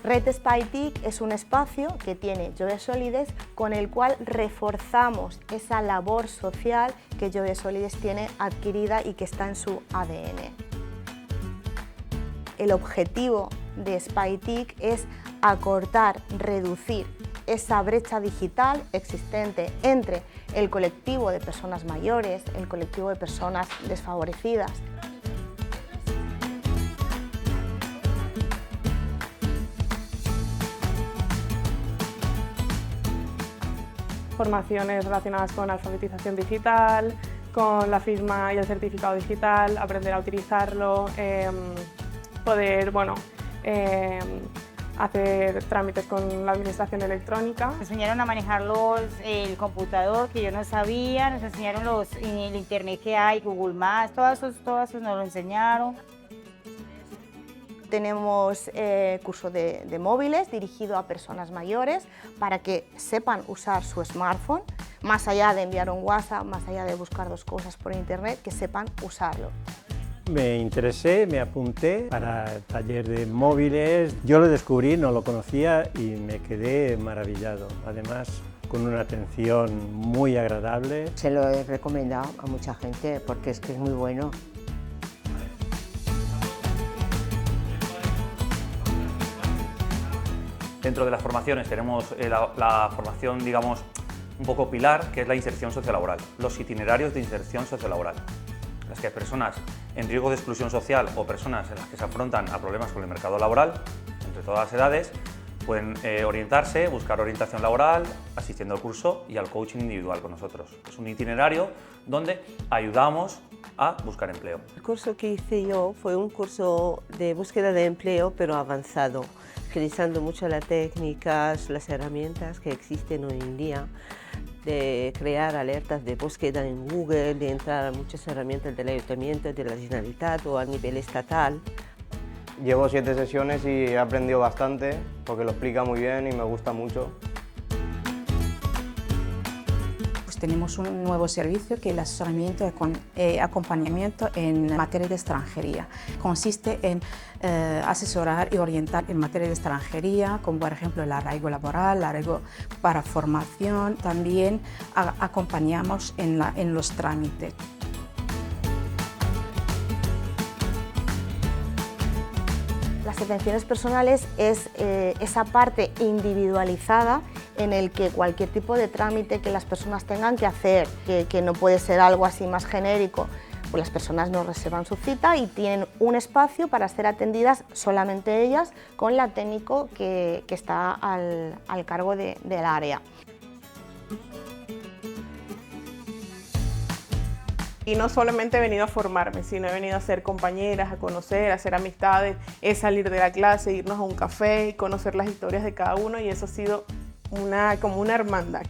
Red SpyTIC es un espacio que tiene Jove Solides con el cual reforzamos esa labor social que Jove Solides tiene adquirida y que está en su ADN. El objetivo de SpyTIC es acortar, reducir esa brecha digital existente entre el colectivo de personas mayores, el colectivo de personas desfavorecidas. Formaciones relacionadas con alfabetización digital, con la firma y el certificado digital, aprender a utilizarlo, poder hacer trámites con la administración electrónica. Nos enseñaron a manejar el computador, que yo no sabía, nos enseñaron el internet que hay, Google Maps, todo eso nos lo enseñaron. Tenemos curso de móviles dirigido a personas mayores para que sepan usar su smartphone, más allá de enviar un WhatsApp, más allá de buscar dos cosas por internet, que sepan usarlo. Me interesé, me apunté para el taller de móviles. Yo lo descubrí, no lo conocía y me quedé maravillado. Además, con una atención muy agradable. Se lo he recomendado a mucha gente porque es que es muy bueno. Dentro de las formaciones tenemos la formación, digamos, un poco pilar, que es la inserción sociolaboral, los itinerarios de inserción sociolaboral, en las que personas en riesgo de exclusión social o personas en las que se afrontan a problemas con el mercado laboral, entre todas las edades, pueden orientarse, buscar orientación laboral, asistiendo al curso y al coaching individual con nosotros. Es un itinerario donde ayudamos a buscar empleo. El curso que hice yo fue un curso de búsqueda de empleo, pero avanzado, utilizando mucho las técnicas, las herramientas que existen hoy en día, de crear alertas de búsqueda en Google, de entrar a muchas herramientas del Ayuntamiento, de la Generalitat o a nivel estatal. Llevo 7 sesiones y he aprendido bastante porque lo explica muy bien y me gusta mucho. Tenemos un nuevo servicio que es el asesoramiento y acompañamiento en materia de extranjería. Consiste en asesorar y orientar en materia de extranjería, como por ejemplo el arraigo laboral, el arraigo para formación. También acompañamos en los trámites. Las atenciones personales es esa parte individualizada en el que cualquier tipo de trámite que las personas tengan que hacer, que no puede ser algo así más genérico, pues las personas nos reservan su cita y tienen un espacio para ser atendidas solamente ellas con la técnico que está al cargo del área. Y no solamente he venido a formarme, sino he venido a ser compañeras, a conocer, a hacer amistades, es salir de la clase, irnos a un café y conocer las historias de cada uno, y eso ha sido como una hermandad.